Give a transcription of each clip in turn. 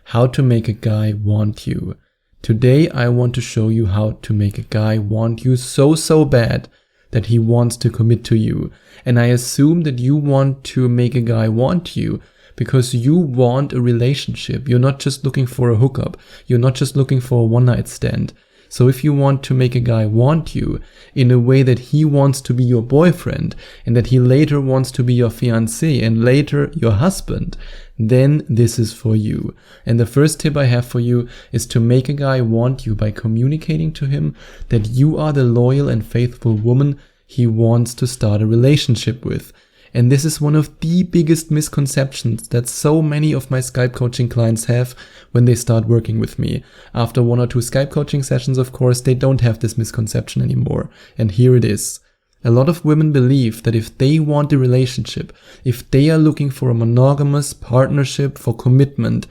how to make a guy want you. Today I want to show you how to make a guy want you so bad that he wants to commit to you. And I assume that you want to make a guy want you because you want a relationship. You're not just looking for a hookup. You're not just looking for a one-night stand. So if you want to make a guy want you in a way that he wants to be your boyfriend and that he later wants to be your fiancé and later your husband, then this is for you. And the first tip I have for you is to make a guy want you by communicating to him that you are the loyal and faithful woman he wants to start a relationship with. And this is one of the biggest misconceptions that so many of my Skype coaching clients have when they start working with me. After 1 or 2 Skype coaching sessions, of course, they don't have this misconception anymore. And here it is. A lot of women believe that if they want a relationship, if they are looking for a monogamous partnership for commitment,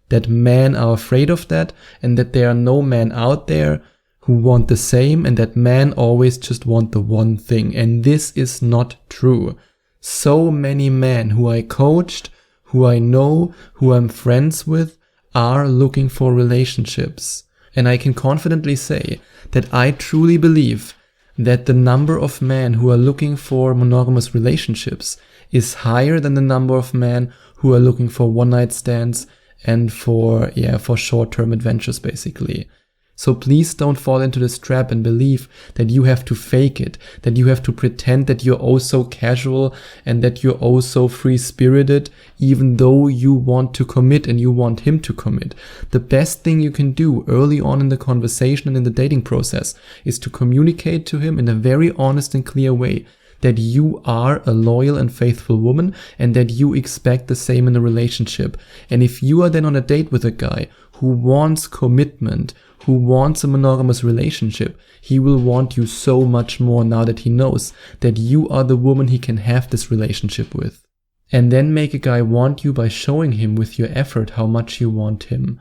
that men are afraid of that and that there are no men out there who want the same and that men always just want the one thing. And this is not true. So many men who I coached, who I know, who I'm friends with, are looking for relationships. And I can confidently say that I truly believe that the number of men who are looking for monogamous relationships is higher than the number of men who are looking for one-night stands and for short-term adventures, basically. So please don't fall into this trap and believe that you have to fake it, that you have to pretend that you're oh so casual and that you're oh so free-spirited, even though you want to commit and you want him to commit. The best thing you can do early on in the conversation and in the dating process is to communicate to him in a very honest and clear way that you are a loyal and faithful woman and that you expect the same in a relationship. And if you are then on a date with a guy who wants commitment, who wants a monogamous relationship, he will want you so much more now that he knows that you are the woman he can have this relationship with. And then make a guy want you by showing him with your effort how much you want him.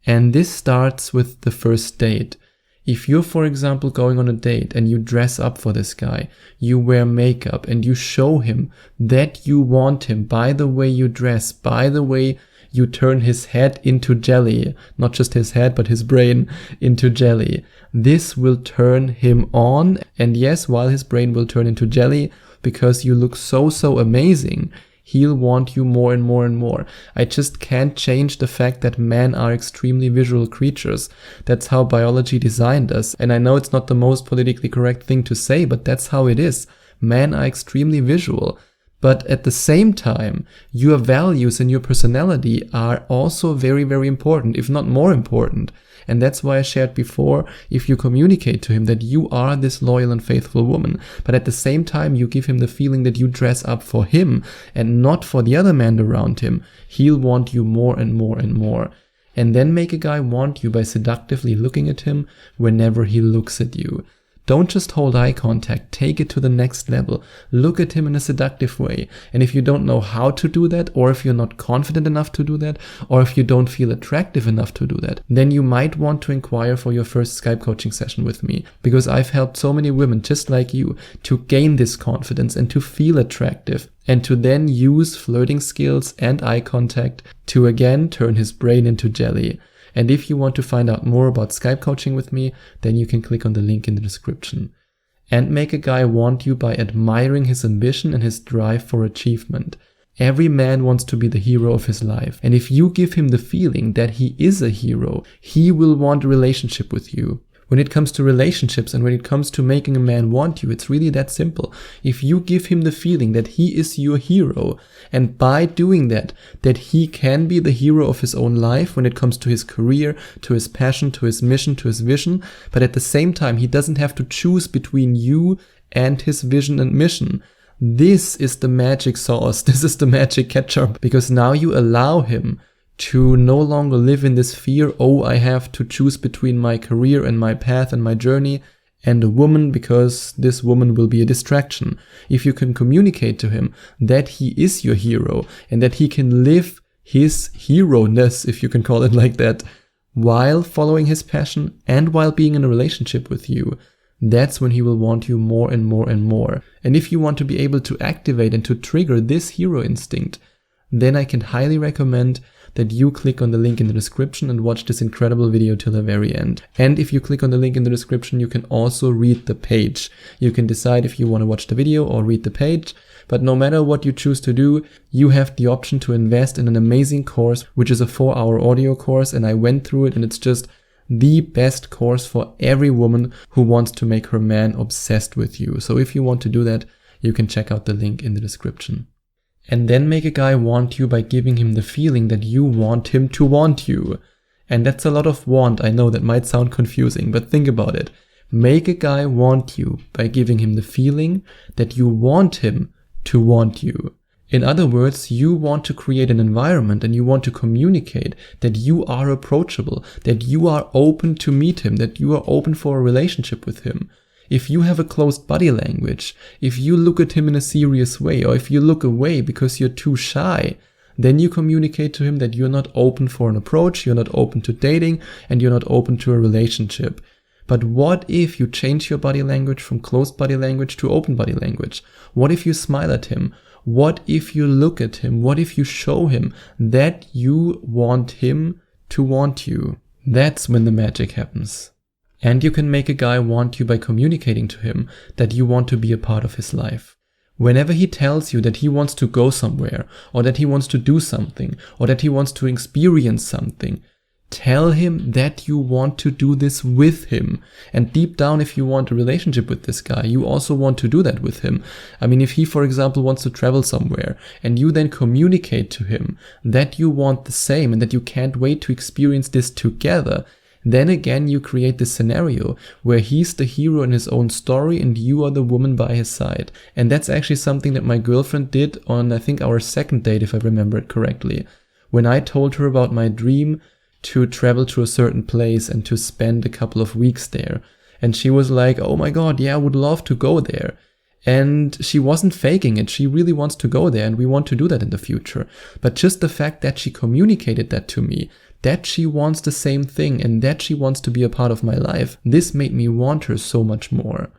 And this starts with the first date. If you're, for example, going on a date and you dress up for this guy, you wear makeup and you show him that you want him by the way you dress, by the way you turn his head into jelly, not just his head, but his brain into jelly. This will turn him on. And yes, while his brain will turn into jelly, because you look so amazing, he'll want you more and more and more. I just can't change the fact that men are extremely visual creatures. That's how biology designed us. And I know it's not the most politically correct thing to say, but that's how it is. Men are extremely visual. But at the same time, your values and your personality are also very important, if not more important. And that's why I shared before, if you communicate to him that you are this loyal and faithful woman, but at the same time you give him the feeling that you dress up for him and not for the other men around him, he'll want you more and more and more. And then make a guy want you by seductively looking at him whenever he looks at you. Don't just hold eye contact, take it to the next level. Look at him in a seductive way. And if you don't know how to do that, or if you're not confident enough to do that, or if you don't feel attractive enough to do that, then you might want to inquire for your first Skype coaching session with me. Because I've helped so many women just like you to gain this confidence and to feel attractive, and to then use flirting skills and eye contact to again turn his brain into jelly. And if you want to find out more about Skype coaching with me, then you can click on the link in the description. And make a guy want you by admiring his ambition and his drive for achievement. Every man wants to be the hero of his life. And if you give him the feeling that he is a hero, he will want a relationship with you. When it comes to relationships and when it comes to making a man want you, it's really that simple. If you give him the feeling that he is your hero, and by doing that he can be the hero of his own life when it comes to his career, to his passion, to his mission, to his vision, but at the same time he doesn't have to choose between you and his vision and mission. This is the magic sauce. This is the magic ketchup, because now you allow him to no longer live in this fear, oh, I have to choose between my career and my path and my journey and a woman because this woman will be a distraction. If you can communicate to him that he is your hero and that he can live his hero-ness, if you can call it like that, while following his passion and while being in a relationship with you, that's when he will want you more and more and more. And if you want to be able to activate and to trigger this hero instinct, then I can highly recommend that you click on the link in the description and watch this incredible video till the very end. And if you click on the link in the description, you can also read the page. You can decide if you want to watch the video or read the page. But no matter what you choose to do, you have the option to invest in an amazing course, which is a 4-hour audio course. And I went through it, and it's just the best course for every woman who wants to make her man obsessed with you. So if you want to do that, you can check out the link in the description. And then make a guy want you by giving him the feeling that you want him to want you. And that's a lot of want. I know that might sound confusing, but think about it. Make a guy want you by giving him the feeling that you want him to want you. In other words, you want to create an environment and you want to communicate that you are approachable, that you are open to meet him, that you are open for a relationship with him. If you have a closed body language, if you look at him in a serious way, or if you look away because you're too shy, then you communicate to him that you're not open for an approach, you're not open to dating, and you're not open to a relationship. But what if you change your body language from closed body language to open body language? What if you smile at him? What if you look at him? What if you show him that you want him to want you? That's when the magic happens. And you can make a guy want you by communicating to him that you want to be a part of his life. Whenever he tells you that he wants to go somewhere, or that he wants to do something, or that he wants to experience something, tell him that you want to do this with him. And deep down, if you want a relationship with this guy, you also want to do that with him. I mean, if he, for example, wants to travel somewhere and you then communicate to him that you want the same and that you can't wait to experience this together, then again, you create this scenario where he's the hero in his own story and you are the woman by his side. And that's actually something that my girlfriend did on, I think, our second date, if I remember it correctly. When I told her about my dream to travel to a certain place and to spend a couple of weeks there. And she was like, oh my God, yeah, I would love to go there. And she wasn't faking it. She really wants to go there and we want to do that in the future. But just the fact that she communicated that to me, that she wants the same thing and that she wants to be a part of my life, this made me want her so much more.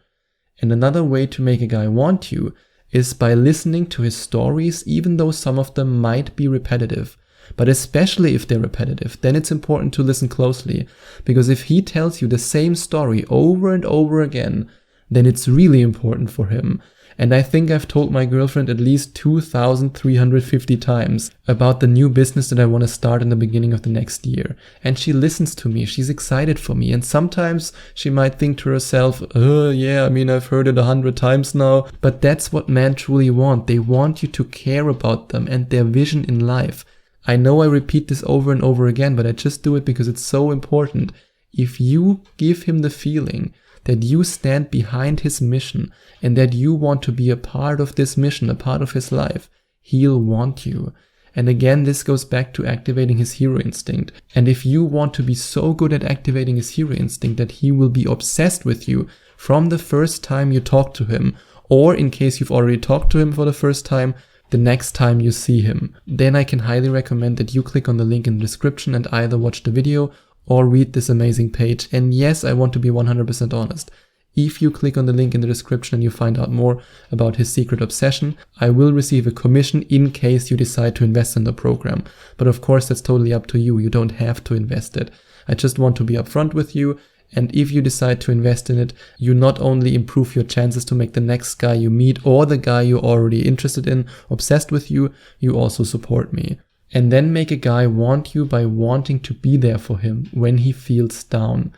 And another way to make a guy want you is by listening to his stories, even though some of them might be repetitive. But especially if they're repetitive, then it's important to listen closely, because if he tells you the same story over and over again, then it's really important for him. And I think I've told my girlfriend at least 2,350 times about the new business that I want to start in the beginning of the next year. And she listens to me, she's excited for me. And sometimes she might think to herself, yeah, I mean, I've heard it 100 times now. But that's what men truly want. They want you to care about them and their vision in life. I know I repeat this over and over again, but I just do it because it's so important. If you give him the feeling that you stand behind his mission and that you want to be a part of this mission, a part of his life, he'll want you. And again, this goes back to activating his hero instinct. And if you want to be so good at activating his hero instinct that he will be obsessed with you from the first time you talk to him, or in case you've already talked to him for the first time, the next time you see him, then I can highly recommend that you click on the link in the description and either watch the video or read this amazing page. And yes, I want to be 100% honest. If you click on the link in the description and you find out more about his secret obsession, I will receive a commission in case you decide to invest in the program. But of course, that's totally up to you. You don't have to invest it. I just want to be upfront with you. And if you decide to invest in it, you not only improve your chances to make the next guy you meet or the guy you're already interested in obsessed with you, you also support me. And then make a guy want you by wanting to be there for him when he feels down.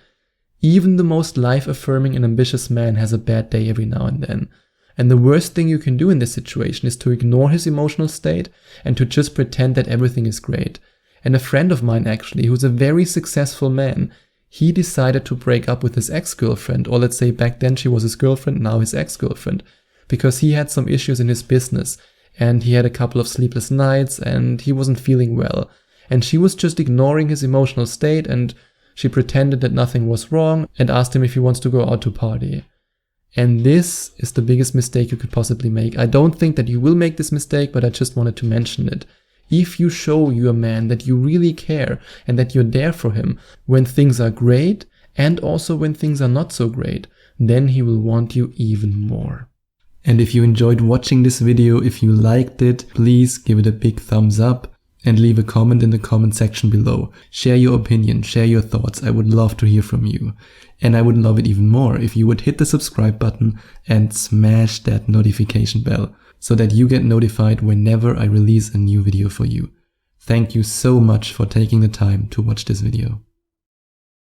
Even the most life-affirming and ambitious man has a bad day every now and then. And the worst thing you can do in this situation is to ignore his emotional state and to just pretend that everything is great. And a friend of mine actually, who's a very successful man, he decided to break up with his ex-girlfriend, or let's say back then she was his girlfriend, now his ex-girlfriend, because he had some issues in his business and he had a couple of sleepless nights and he wasn't feeling well. And she was just ignoring his emotional state and she pretended that nothing was wrong and asked him if he wants to go out to party. And this is the biggest mistake you could possibly make. I don't think that you will make this mistake, but I just wanted to mention it. If you show your man that you really care and that you're there for him when things are great and also when things are not so great, then he will want you even more. And if you enjoyed watching this video, if you liked it, please give it a big thumbs up. and leave a comment in the comment section below. Share your opinion, share your thoughts. I would love to hear from you. And I would love it even more if you would hit the subscribe button and smash that notification bell so that you get notified whenever I release a new video for you. Thank you so much for taking the time to watch this video.